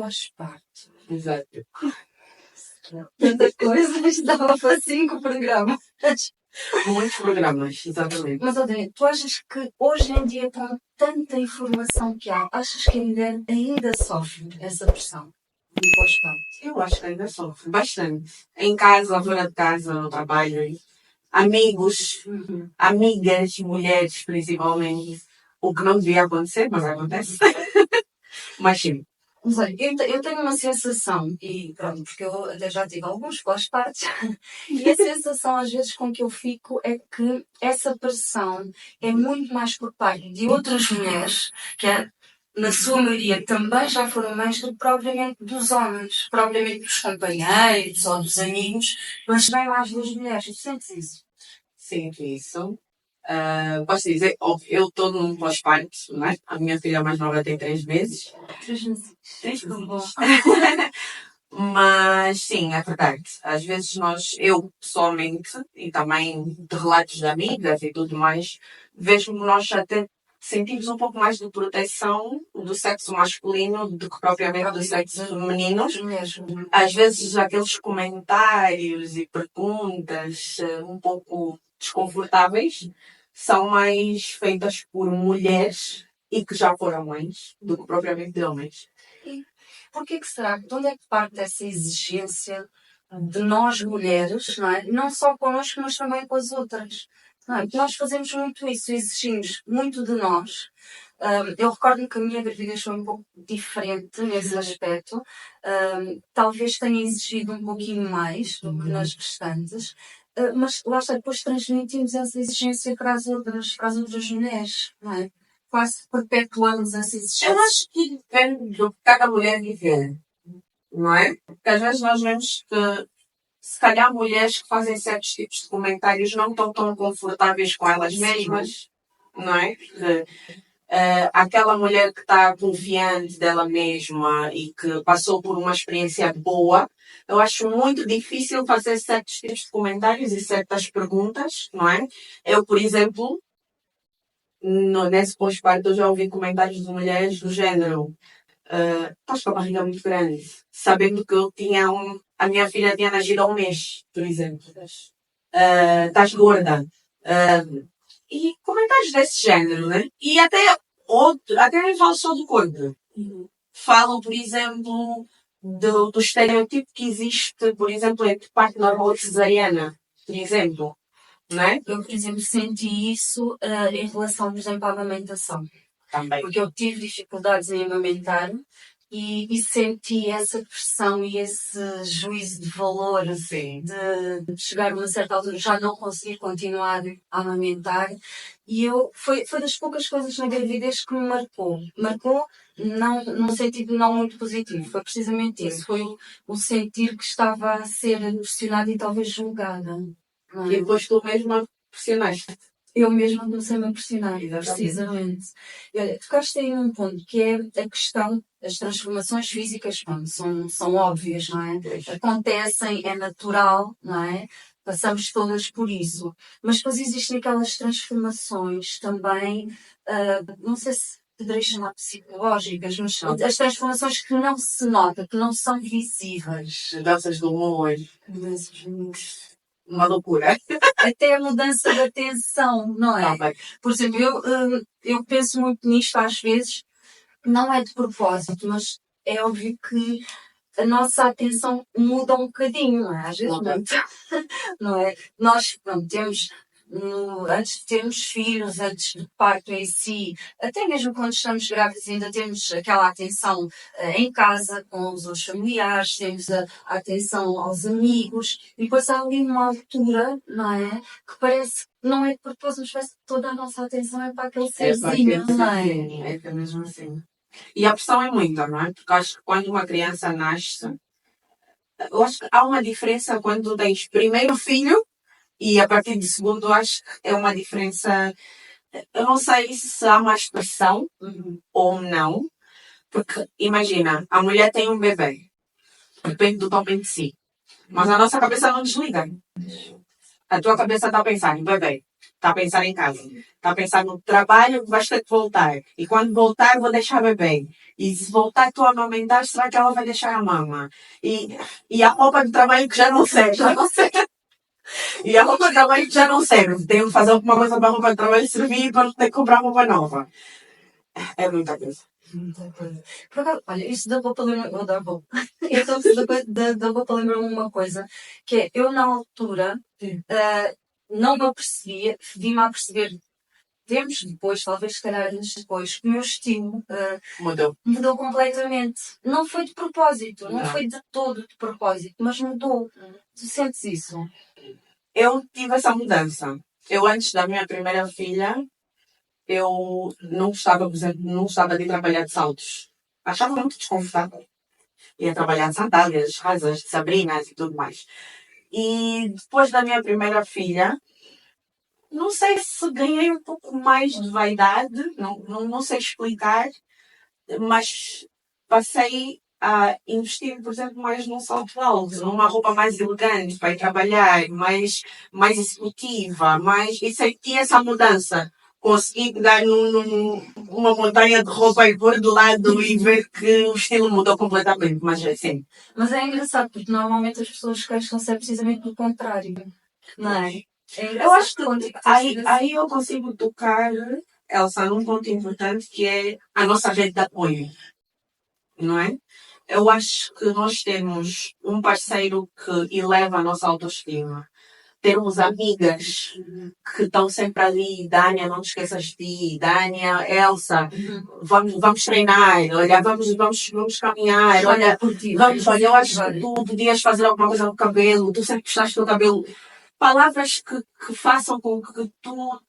pós-parto. Exato. Tanta coisa, estava para 5 programas. Muitos programas, exatamente. Mas, Odete, tu achas que hoje em dia, com tanta informação que há, achas que a mulher ainda sofre essa pressão do pós-parto? Eu acho que ainda sofre bastante. Em casa, fora de casa, no trabalho, amigos, amigas, mulheres principalmente. O que não devia acontecer, mas acontece. Mas sim. Não sei, eu tenho uma sensação, e pronto, porque eu até já tive alguns pós-partos, e a sensação às vezes com que eu fico é que essa pressão é muito mais por parte de outras mulheres, que na sua maioria também já foram mães, do que propriamente dos homens, propriamente dos companheiros ou dos amigos, mas bem mais das mulheres. Tu sentes isso? Sinto isso. Posso dizer, óbvio, eu estou num pós-parto, não é? A minha filha mais nova tem 3 meses. 3 meses. 3 Bom. meses. Mas sim, é verdade. Às vezes eu pessoalmente, e também de relatos de amigas e tudo mais, vejo que nós até sentimos um pouco mais de proteção do sexo masculino do que propriamente do sexo feminino. Mesmo. Às vezes aqueles comentários e perguntas um pouco desconfortáveis são mais feitas por mulheres e que já foram mães do que propriamente de homens. Porquê que será? De onde é que parte essa exigência de nós mulheres, não é? Não só connosco, mas também com as outras. Não é? Porque nós fazemos muito isso, exigimos muito de nós. Eu recordo-me que a minha gravidez foi um pouco diferente nesse aspecto. Talvez tenha exigido um pouquinho mais do que nas restantes. Mas lá está, depois transmitimos essa exigência para as outras mulheres, não é? Quase perpetuamos essa exigência. Eu acho que depende do que cada mulher viver, não é? Porque às vezes nós vemos que, se calhar, mulheres que fazem certos tipos de comentários não estão tão confortáveis com elas mesmas, não é? Porque, aquela mulher que está confiante dela mesma e que passou por uma experiência boa, eu acho muito difícil fazer certos tipos de comentários e certas perguntas, não é? Eu, por exemplo, nesse pós-parto eu já ouvi comentários de mulheres do género: estás com a barriga muito grande, sabendo que a minha filha tinha nascido há um mês, por exemplo. Estás gorda. E comentários desse género, né? E até nem falo só do corpo. Falam, por exemplo, do estereotipo que existe, por exemplo, entre parto normal e cesariana, por exemplo. Não é? Eu, por exemplo, senti isso em relação, por exemplo, à amamentação. Também. Porque eu tive dificuldades em amamentar e senti essa pressão e esse juízo de valor de chegar a uma certa altura já não conseguir continuar a amamentar. E foi das poucas coisas na gravidez que me marcou. Marcou não, num sentido não muito positivo. Foi precisamente isso. Foi o sentir que estava a ser pressionada e talvez julgada. E depois tu mesma pressionaste. Eu mesma comecei-me a pressionar, precisamente. E olha, tocaste aí num ponto que é a questão das transformações físicas, pronto, são óbvias, não é? Acontecem, é natural, não é? Passamos todas por isso. Mas depois existem aquelas transformações também, não sei se poderei chamar psicológicas, mas as transformações que não se notam, que não são visíveis. Mudanças de humor. Uma loucura. Até a mudança de atenção, não é? Por exemplo, eu penso muito nisto às vezes, não é de propósito, mas é óbvio que a nossa atenção muda um bocadinho, não é? Às vezes muito, não é? Nós, pronto, temos, antes de termos filhos, antes do parto em si, até mesmo quando estamos grávidos ainda temos aquela atenção em casa, com os outros familiares, temos a atenção aos amigos, e depois há ali uma altura, não é? Que parece, não é de propósito, mas parece que toda a nossa atenção é para aquele serzinho, não é? É mesmo assim. E a pressão é muita, não é? Porque acho que quando uma criança nasce, eu acho que há uma diferença quando tu tens primeiro filho e a partir do segundo, acho que é uma diferença. Eu não sei se há mais pressão ou não, porque imagina, a mulher tem um bebê, depende totalmente de si, mas a nossa cabeça não desliga. A tua cabeça está a pensar em bebê, Está a pensar em casa. Está a pensar no trabalho que vais ter que voltar. E quando voltar, vou deixar bebê. E se voltar tu a amamentar, será que ela vai deixar a mama? E a roupa de trabalho que já não serve. Já não serve. E a roupa de trabalho que já não serve. Tenho que fazer alguma coisa para a roupa de trabalho servir para não ter que comprar roupa nova. É muita coisa. Muita coisa. Por acaso, olha, isso da roupa lembra. Eu da roupa. Então, da roupa lembra-me uma coisa, que é, eu na altura não me apercebia, vim-me a perceber tempos depois, talvez se calhar anos depois, que o meu estilo mudou completamente. Não foi de propósito, não foi de todo de propósito, mas mudou. Tu sentes isso? Eu tive essa mudança. Eu, antes da minha primeira filha, eu não gostava, por exemplo, não gostava de trabalhar de saltos. Achava muito desconfortável. Ia trabalhar de sandálias, rasas, de sabrinas e tudo mais. E depois da minha primeira filha, não sei se ganhei um pouco mais de vaidade, não sei explicar, mas passei a investir, por exemplo, mais num salto alto, numa roupa mais elegante para ir trabalhar, mais executiva, e senti essa mudança. Consegui pegar numa montanha de roupa e pôr de lado e ver que o estilo mudou completamente, mas assim. Mas é engraçado, porque normalmente as pessoas queixam-se precisamente do contrário, não é? Eu acho que aí eu consigo tocar, Elsa, num ponto importante que é a nossa rede de apoio, não é? Eu acho que nós temos um parceiro que eleva a nossa autoestima. Termos amigas que estão sempre ali, Dânia, não te esqueças de ti, Dânia, Elsa, vamos treinar, olha, vamos caminhar, olha, eu acho que tu podias fazer alguma coisa no cabelo, tu sempre gostaste do cabelo. Palavras que façam com que tu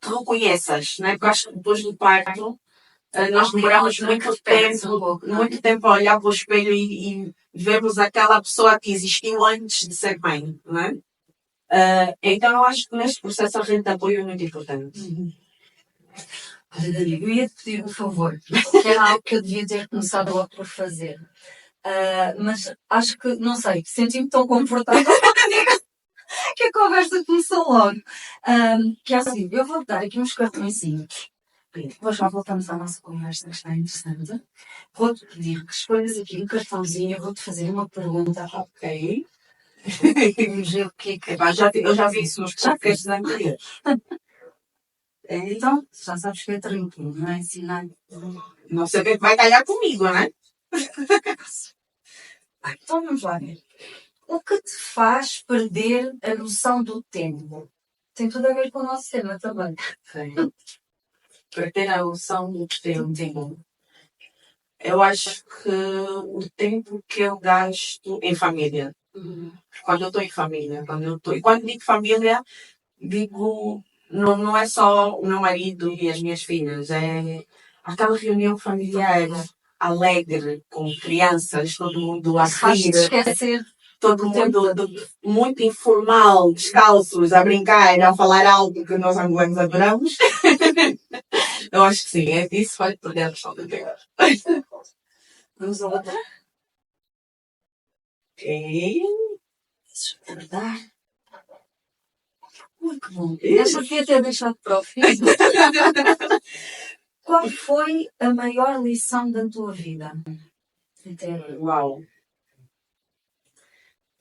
te reconheças, né? Porque eu acho que depois do parto, nós demoramos muito tempo a olhar para o espelho e vermos aquela pessoa que existiu antes de ser mãe, né? Então eu acho que neste processo a rede de apoio é muito importante. Eu ia te pedir um favor, que era algo que eu devia ter começado logo por fazer. Mas acho que, não sei, senti-me tão confortável que a conversa começou logo. Que é assim, eu vou dar aqui uns cartõezinhos. Depois já voltamos à nossa conversa, que está interessante. Vou-te pedir que escolhas aqui um cartãozinho, eu vou-te fazer uma pergunta. Ok. Vamos ver o que é que... Eu já vi isso nos podcasts anteriores. Então, já sabes que é tranquilo, não é? Ensinar. Não saber que vai calhar comigo, não é? Então vamos lá ver. O que te faz perder a noção do tempo? Tem tudo a ver com o nosso tema também. Sim. Perder a noção do tempo. Eu acho que o tempo que eu gasto em família. Quando eu estou em família. E quando digo família, digo, não é só o meu marido e as minhas filhas. É aquela reunião familiar alegre, com crianças, todo mundo a rir. Esquecer. Todo mundo muito informal, descalços, a brincar, a falar algo que nós angolanos adoramos. Eu acho que sim, isso vai perder a noção do tempo. Vamos a outra? Ok. Verdade. Muito bom. Esta devia ter deixado para o fim. Qual foi a maior lição da tua vida? Uau.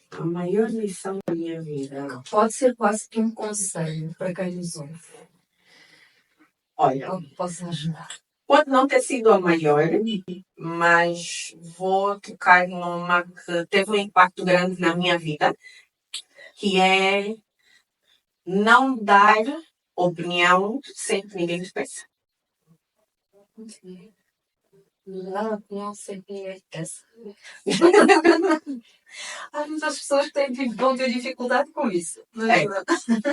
A maior lição da minha vida. Pode ser quase que um conselho para quem nos ouve. Olha, posso ajudar. Pode não ter sido a maior, mas vou tocar numa que teve um impacto grande na minha vida, que é não dar opinião sem que ninguém te peça. Não, opinião sem que ninguém te peça. Há muitas pessoas que vão ter dificuldade com isso.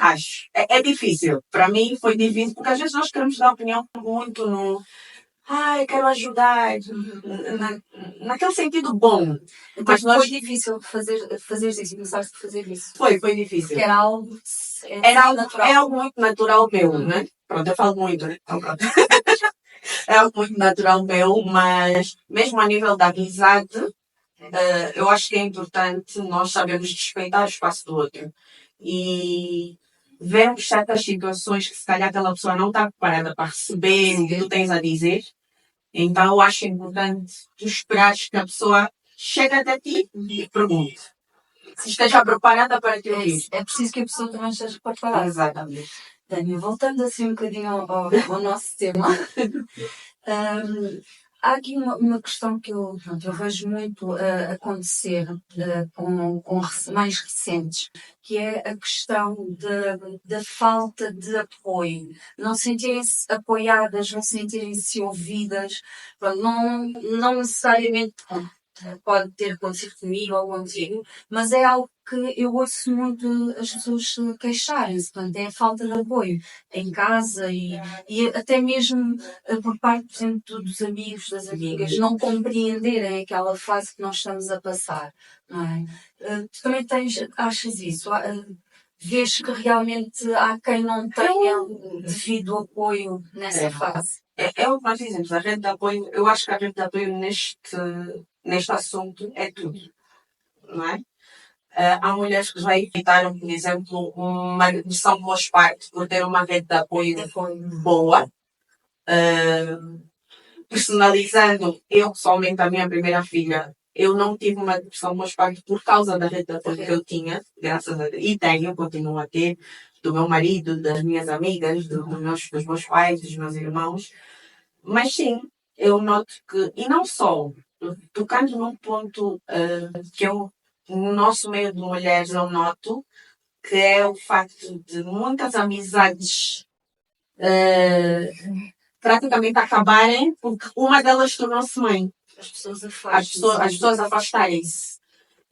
Acho. É difícil. Para mim foi difícil, porque às vezes nós queremos dar opinião muito no... quero ajudar. Naquele sentido bom. Mas foi difícil fazer isso, começaste a fazer isso. Foi difícil. Porque era algo... natural. É algo muito natural meu, né? Pronto, eu falo muito, né? Então, pronto. É algo muito natural meu, mas mesmo a nível da amizade, eu acho que é importante nós sabermos respeitar o espaço do outro. E vemos certas situações que se calhar aquela pessoa não está preparada para receber o que tu tens a dizer. Então eu acho importante tu esperares que a pessoa chegue até ti e pergunte. Se esteja preparada para te ouvir. É preciso que a pessoa também esteja preparada. Exatamente. Tânia, voltando assim um bocadinho ao nosso tema, há aqui uma questão que eu vejo muito acontecer com mais recentes, que é a questão da falta de apoio. Não sentirem-se apoiadas, não sentirem-se ouvidas. Pronto, não necessariamente pode ter acontecido comigo ou contigo, mas é algo que eu ouço muito as pessoas queixarem-se. Portanto, é a falta de apoio em casa e até mesmo por parte, por exemplo, dos amigos, das amigas, não compreenderem aquela fase que nós estamos a passar. Não é? Tu também achas isso? Vês que realmente há quem não tenha o devido apoio nessa fase? É o que nós dizemos, a rede de apoio, eu acho que a rede de apoio neste assunto é tudo, não é? Há mulheres que já evitaram, por exemplo, uma agressão pós-parto por ter uma rede de apoio boa. Personalizando, eu pessoalmente, a minha primeira filha, eu não tive uma depressão pós-parto por causa da rede de apoio que eu tinha, graças a Deus, e tenho, continuo a ter, do meu marido, das minhas amigas, dos meus pais, dos meus irmãos. Mas sim, eu noto que, e não só, tocando num ponto que eu, no nosso meio de mulheres, eu noto, que é o facto de muitas amizades praticamente acabarem porque uma delas tornou-se mãe. As pessoas As pessoas afastarem-se,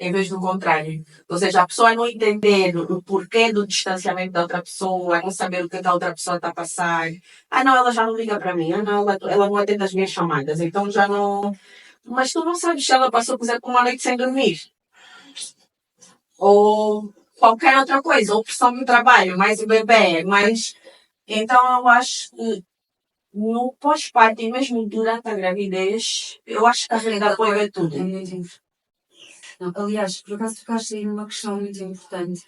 em vez do contrário. Ou seja, a pessoa não entender o porquê do distanciamento da outra pessoa, não saber o que a outra pessoa está a passar. Ah, não, ela já não liga para mim. Ah, não, ela não atende as minhas chamadas. Então já não... Mas tu não sabes se ela passou, por exemplo, uma noite sem dormir. Ou qualquer outra coisa. Ou pressão no trabalho, mais o bebê, mais... Então eu acho que no pós-parto e mesmo durante a gravidez, eu acho que a rede de apoio é tudo. É muito importante. Não, aliás, por acaso tocaste aí numa questão muito importante,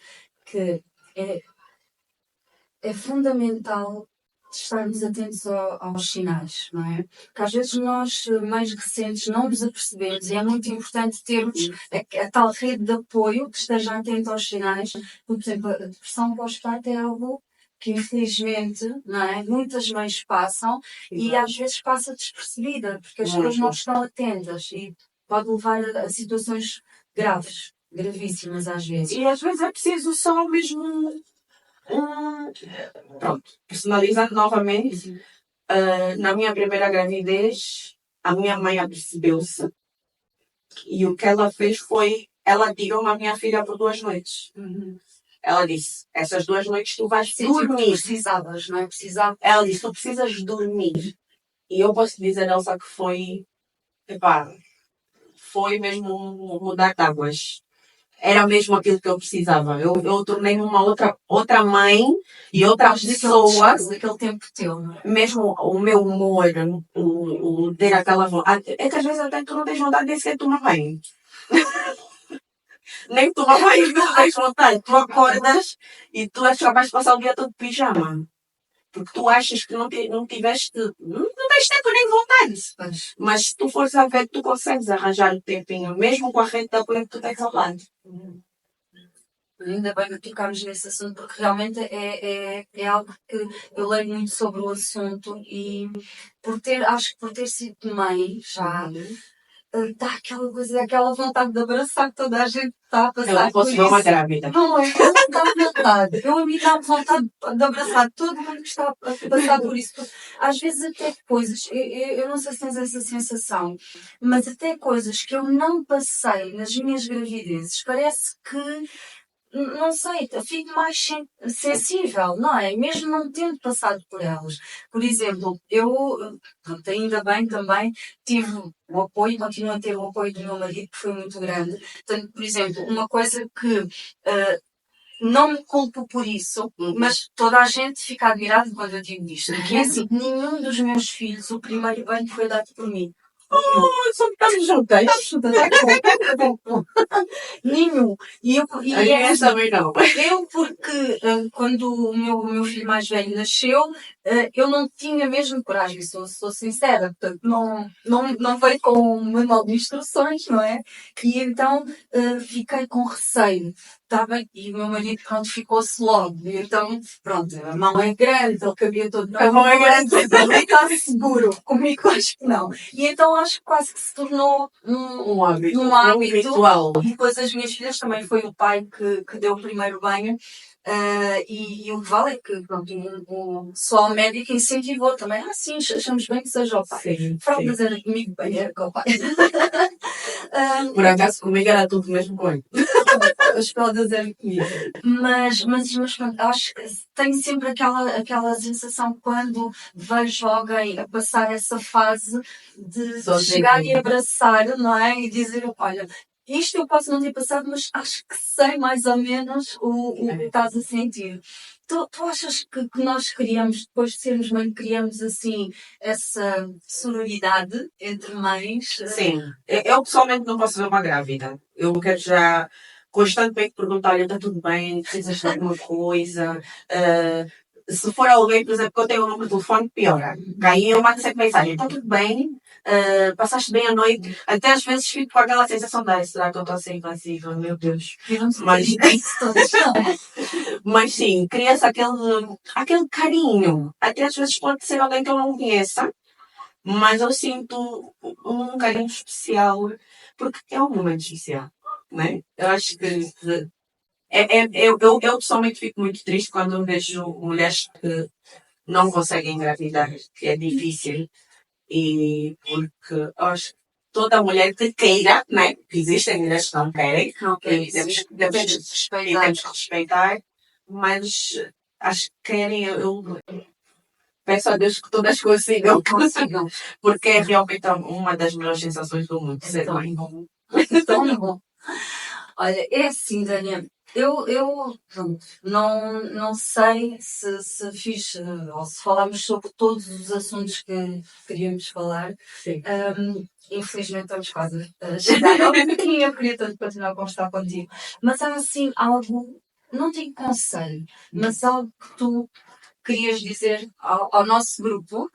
que é fundamental estarmos atentos aos sinais, não é? Porque às vezes nós, mais recentes, não nos apercebemos e é muito importante termos a tal rede de apoio que esteja atento aos sinais. Por exemplo, a depressão pós-parto é algo que infelizmente, não é? Muitas mães passam e às vezes passa despercebida, porque as pessoas não estão atentas e pode levar a situações graves, gravíssimas às vezes. E às vezes é preciso só mesmo... Pronto, personalizando novamente, na minha primeira gravidez, a minha mãe apercebeu-se e o que ela fez foi, ela tirou a minha filha por 2 noites. Ela disse, essas 2 noites tu vais dormir. Precisavas, não é? Precisava. Ela disse, tu precisas dormir. E eu posso dizer, Elsa, que foi, foi mesmo um mudar de águas. Era mesmo aquilo que eu precisava. Eu tornei-me uma outra mãe e outra pessoa. Daquele tempo teu, não é? Mesmo o meu humor, o ter aquela vontade. É que às vezes até tu não tens vontade de sequer tomar banho. Nem tomar banho não tens vontade. Tu acordas e tu és capaz de passar o dia todo de pijama. Porque tu achas que não tiveste. Não tens tempo nem vontade. Mas se tu fores a ver, tu consegues arranjar o tempinho, mesmo com a rede de apoio que tu tens ao lado. Ainda bem que tocámos nesse assunto, porque realmente é algo que eu leio muito sobre o assunto e acho que por ter sido mãe já, dá aquela coisa, aquela vontade de abraçar toda a gente que está a passar. Eu não posso ver uma grávida. Não é? Eu não dá vontade. Eu a mim dá vontade de abraçar todo mundo que está a passar por isso. Às vezes até coisas, eu não sei se tens essa sensação, mas até coisas que eu não passei nas minhas gravidezes, parece que não sei, fico mais sensível, não é? Mesmo não tendo passado por elas. Por exemplo, eu, ainda bem também, tive o apoio, continuo a ter o apoio do meu marido, que foi muito grande. Portanto, por exemplo, uma coisa que não me culpo por isso, mas toda a gente fica admirada quando eu digo isto. Que é assim, nenhum dos meus filhos, o primeiro banho foi dado por mim. Só estamos juntas. Estamos juntas, tá bom. Nenhum. Aliás, também não. Eu, porque quando o meu filho mais velho nasceu, eu não tinha mesmo coragem, sou sincera, portanto, não veio com um manual de instruções, não é? E então fiquei com receio, tá bem? E o meu marido, pronto, ficou-se logo. E então, pronto, a mão é grande, ele cabia todo. A mão é grande. Ele está seguro, comigo acho que não. E então acho que quase que se tornou Um hábito. um ritual. E depois as minhas filhas também foi o pai que deu o primeiro banho. E o que vale é que pronto, só o médico incentivou também. Sim, achamos bem que seja o pai. Sim, Fraldas era comigo, bem era com o pai. Por acaso comigo era tudo mesmo com ele. As fraldas eram comigo. Mas pronto, acho que tenho sempre aquela sensação quando vejo alguém a passar essa fase de chegar e abraçar, não é? E dizer, olha, isto eu posso não ter passado, mas acho que sei mais ou menos o que estás a sentir. Tu achas que nós criamos, depois de sermos mãe, criamos assim essa sororidade entre mães? Sim. Eu pessoalmente não posso ver uma grávida. Eu quero já constantemente perguntar, olha, está tudo bem? Precisas de alguma coisa? Se for alguém, por exemplo, que eu tenho um número de telefone, piora. Aí eu mando sempre mensagem, está tudo bem? Passaste bem a noite? Até às vezes fico com aquela sensação de, será que eu estou assim passiva? Meu Deus. Mas sim, cria-se aquele carinho. Até às vezes pode ser alguém que eu não conheça, mas eu sinto um carinho especial, porque é um momento especial, né? Eu acho que eu pessoalmente fico muito triste quando eu vejo mulheres que não conseguem engravidar, que é difícil, e porque eu acho que toda mulher que queira, né? Que existem mulheres que não querem, e temos que respeitar, mas acho que querem, eu peço a Deus que todas consigam, porque é realmente uma das melhores sensações do mundo, ser mãe. Tão bom. Olha, é assim, Daniel. Eu pronto, não sei se fiz ou se falámos sobre todos os assuntos que queríamos falar. Sim. Infelizmente estamos quase a chegar ao fim. Eu queria tanto continuar a conversar contigo. Mas há assim algo, não tenho conselho, mas algo que tu querias dizer ao nosso grupo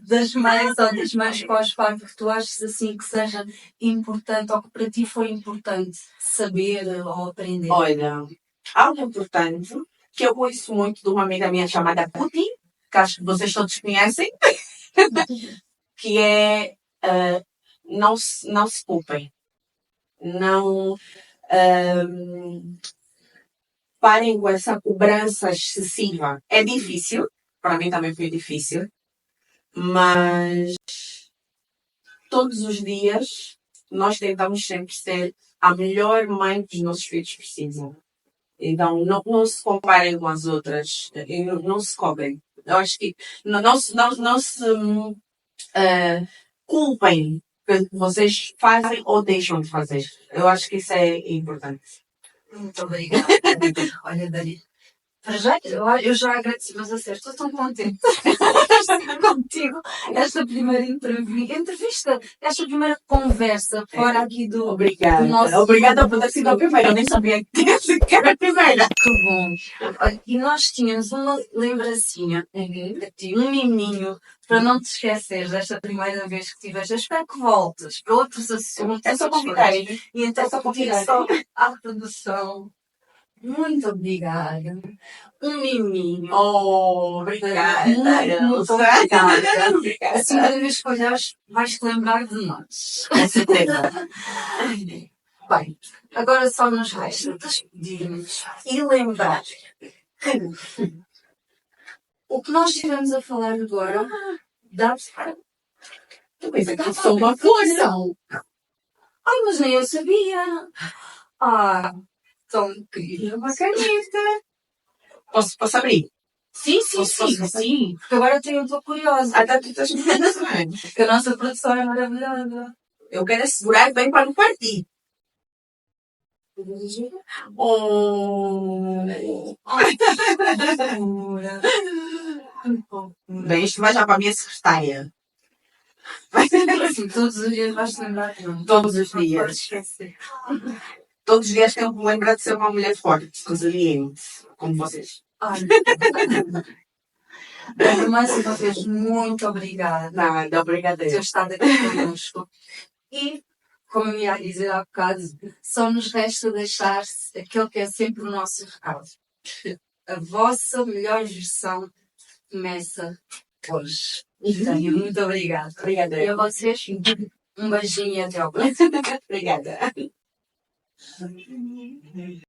das mães ou das mães pós-parto que tu achas assim que seja importante ou que para ti foi importante saber ou aprender? Olha, algo importante que eu ouço muito de uma amiga minha chamada Putin, que acho que vocês todos conhecem, que é não se culpem. Não parem com essa cobrança excessiva. É difícil, para mim também foi difícil, mas todos os dias nós tentamos sempre ser a melhor mãe que os nossos filhos precisam. Então, não se comparem com as outras, e não se cobrem. Eu acho que não se culpem pelo que vocês fazem ou deixam de fazer. Eu acho que isso é importante. Muito obrigada. Olha, Dani, para já, eu já agradeci meus acertos. Estou tão contente de estar contigo. Esta primeira entrevista, esta primeira conversa, fora aqui do Obrigada. nosso... Obrigada por ter sido a primeira. Eu nem sabia que era a primeira. Que bom. Olha, e nós tínhamos uma lembrancinha de ti, um miminho, para não te esqueceres desta primeira vez que tiveste. Eu espero que voltes para outros assuntos. É só convidar. E então, só à produção. Muito obrigada. Um miminho. Oh, obrigada. Muito obrigada. Assim, cada vez que olhares, vais-te lembrar de nós. Com certeza. Bem, agora só nos resta despedirmos e lembrar que o que nós estivemos a falar agora dá-se para... Tu pensas que sou uma flor? Ai, mas nem eu sabia. Tão querida, uma caneta. Posso abrir? Sim. Porque agora eu estou curiosa. Até tu estás me vendo assim. Porque a nossa produção é maravilhosa. Eu quero segurar bem para não partir. Bem, isto vai já para a minha secretária. Assim, todos os dias vais-te lembrar de mim. Todos os Não podes dias. esquecer. Todos os dias tenho que me lembrar de ser uma mulher forte, resiliente, como vocês. Olha, mais uma vez, muito obrigada Nada, obrigada. por ter estado aqui connosco. E, como eu ia dizer há bocado, só nos resta deixar aquele que é sempre o nosso recado. A vossa melhor versão começa hoje. Então, muito obrigada. Obrigada. E a vocês, um beijinho e até ao próximo. Obrigada.